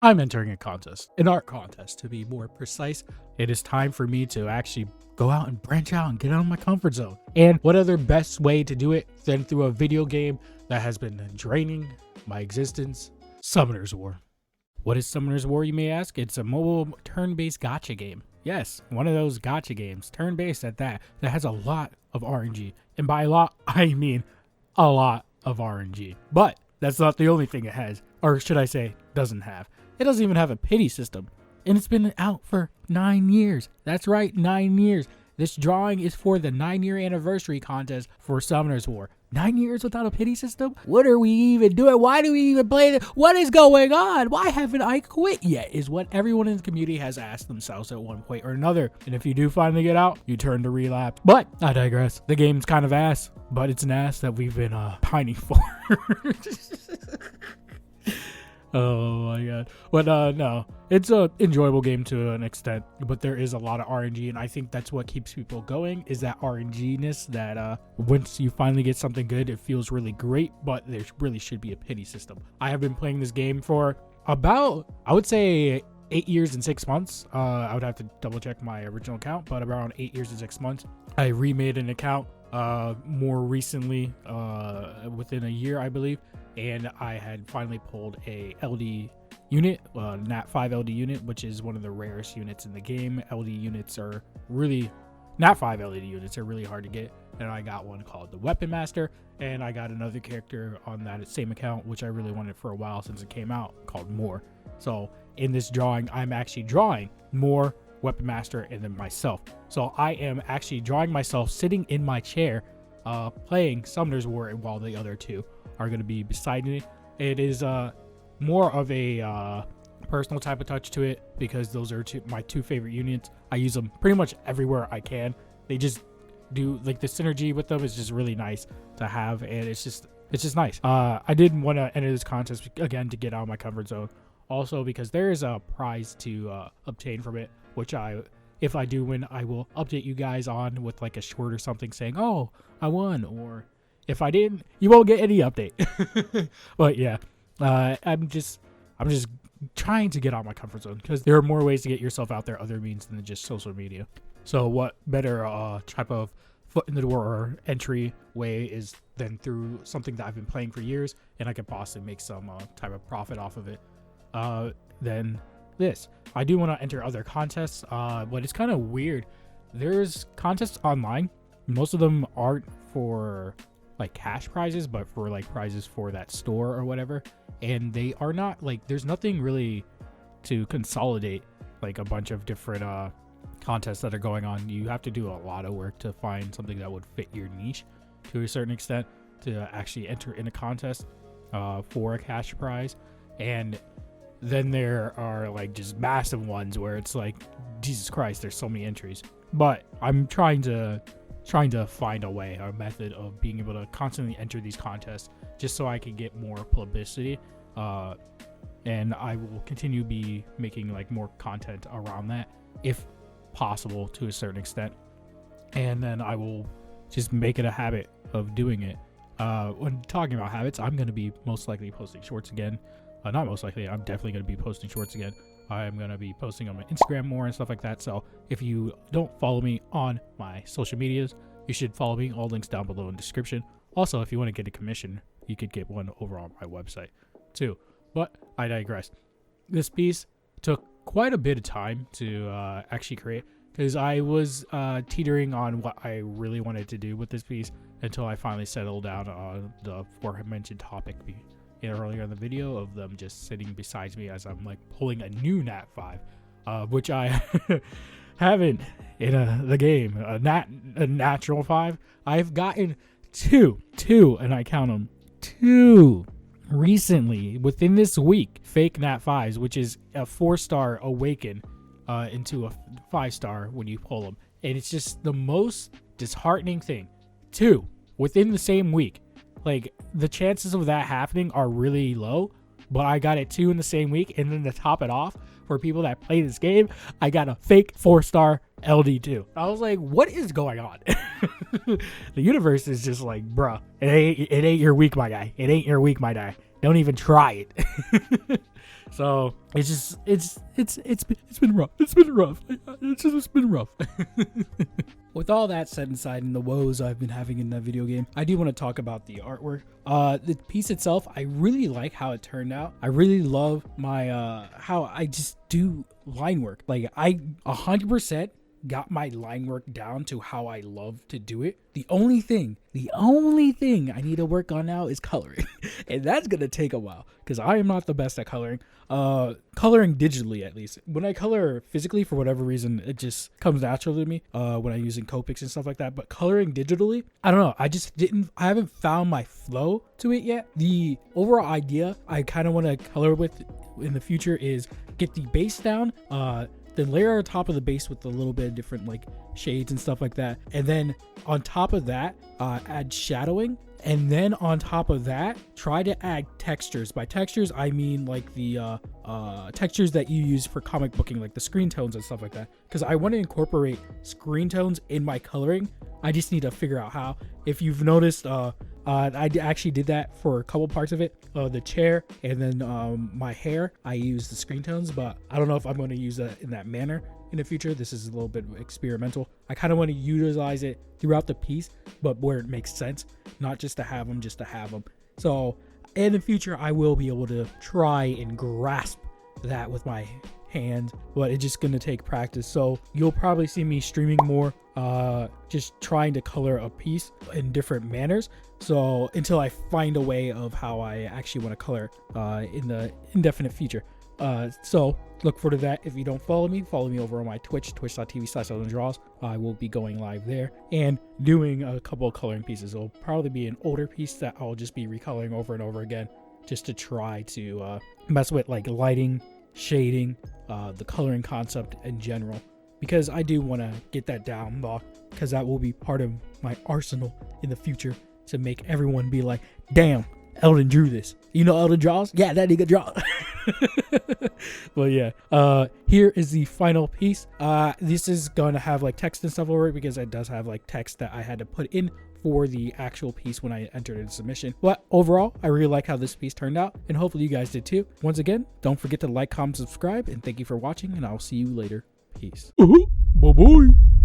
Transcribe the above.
I'm entering a contest, an art contest to be more precise. It is time for me to actually go out and branch out and get out of my comfort zone. And what other best way to do it than through a video game that has been draining my existence? Summoner's War. What is Summoner's War, you may ask? It's a mobile turn-based gacha game. Yes, one of those gacha games, turn-based at that has a lot of RNG. And by a lot, I mean a lot of RNG. But that's not the only thing it has, or should I say, doesn't have. It doesn't even have a pity system. And it's been out for 9 years. That's right, 9 years. This drawing is for the 9-year anniversary contest for Summoner's War. 9 years without a pity system? What are we even doing? Why do we even play this? What is going on? Why haven't I quit yet? Is what everyone in the community has asked themselves at one point or another. And if you do finally get out, you turn to relapse. But I digress. The game's kind of ass, but it's an ass that we've been pining for. Oh my god. But no, it's a enjoyable game to an extent, but there is a lot of RNG, and I think that's what keeps people going, is that RNG-ness that once you finally get something good, it feels really great, but there really should be a pity system. I have been playing this game for about, I would say, 8 years and 6 months. I would have to double check my original account, but around 8 years and 6 months. I remade an account more recently, within a year, I believe, and I had finally pulled a LD unit, Nat 5 LD unit, which is one of the rarest units in the game. LD units are really, Nat 5 LD units are really hard to get, and I got one called the Weapon Master, and I got another character on that same account, which I really wanted for a while since it came out, called More. So in this drawing, I'm actually drawing More, Weapon Master, and then myself. So I am actually drawing myself sitting in my chair, playing Summoner's War, while the other two are going to be beside me. It is more of a personal type of touch to it, because those are my two favorite units. I use them pretty much everywhere I can. They just do, like, the synergy with them is just really nice to have, and it's just nice. I did want to enter this contest again to get out of my comfort zone, also because there is a prize to obtain from it, which if I do win, I will update you guys on with like a short or something saying, oh, I won, or if I didn't, you won't get any update. But yeah, I'm just trying to get out of my comfort zone, because there are more ways to get yourself out there, other means than just social media. So what better type of foot in the door or entry way is than through something that I've been playing for years, and I could possibly make some type of profit off of it, than this. I do want to enter other contests, but it's kind of weird. There's contests online. Most of them aren't for like cash prizes, but for like prizes for that store or whatever, and they are not like, there's nothing really to consolidate like a bunch of different contests that are going on. You have to do a lot of work to find something that would fit your niche to a certain extent to actually enter in a contest for a cash prize. And then there are like just massive ones where it's like, Jesus Christ, there's so many entries. But I'm trying to find a way, a method of being able to constantly enter these contests, just so I can get more publicity, and I will continue be making like more content around that if possible to a certain extent, and then I will just make it a habit of doing it. When talking about habits, I'm going to be most likely posting shorts again. Not most likely, I'm definitely going to be posting shorts again. I'm going to be posting on my Instagram more and stuff like that. So if you don't follow me on my social medias, you should follow me. All links down below in the description. Also, if you want to get a commission, you could get one over on my website too. But I digress. This piece took quite a bit of time to actually create, because I was teetering on what I really wanted to do with this piece until I finally settled down on the aforementioned topic earlier in the video of them just sitting beside me as I'm like pulling a new Nat 5, which I haven't in the game. A natural 5. I've gotten two, and I count them, 2 recently within this week. Fake Nat 5s, which is a 4-star awaken into a 5-star when you pull them, and it's just the most disheartening thing. 2 within the same week. Like, the chances of that happening are really low, but I got it 2 in the same week, and then to top it off, for people that play this game, I got a fake 4-star LD2. I was like, what is going on? The universe is just like, bruh, it ain't your week, my guy. It ain't your week, my guy. Don't even try it. So it's been rough. It's been rough. With all that said aside and the woes I've been having in that video game, I do want to talk about the artwork. The piece itself, I really like how it turned out. I really love my how I just do line work. Like I 100% got my line work down to how I love to do it. The only thing I need to work on now is coloring. And that's gonna take a while because I am not the best at coloring. Coloring digitally, at least. When I color physically, for whatever reason, it just comes natural to me when I'm using Copics and stuff like that. But coloring digitally, I don't know. I haven't found my flow to it yet. The overall idea I kind of want to color with in the future is get the base down, then layer on top of the base with a little bit of different like shades and stuff like that. And then on top of that, add shadowing. And then on top of that, try to add textures. By textures, I mean like the textures that you use for comic booking, like the screen tones and stuff like that. Because I want to incorporate screen tones in my coloring. I just need to figure out how. If you've noticed, I actually did that for a couple parts of it. The chair and then my hair, I use the screen tones, but I don't know if I'm going to use that in that manner in the future. This is a little bit experimental. I kind of want to utilize it throughout the piece, but where it makes sense, not just to have them. So in the future, I will be able to try and grasp that with my hand, but it's just gonna take practice. So you'll probably see me streaming more, just trying to color a piece in different manners. So until I find a way of how I actually want to color in the indefinite future. So look forward to that. If you don't follow me over on my twitch.tv/EldenDraws. I will be going live there and doing a couple of coloring pieces. It'll probably be an older piece that I'll just be recoloring over and over again, just to try to mess with like lighting, shading, the coloring concept in general, because I do want to get that down, because that will be part of my arsenal in the future to make everyone be like, damn, Elden drew this. You know Elden draws? Yeah, that nigga draw. Well, yeah. Here is the final piece. This is going to have like text and stuff over it, because it does have like text that I had to put in for the actual piece when I entered in submission. But overall, I really like how this piece turned out, and hopefully you guys did too. Once again, don't forget to like, comment, subscribe, and thank you for watching, and I'll see you later. Peace. Bye-bye.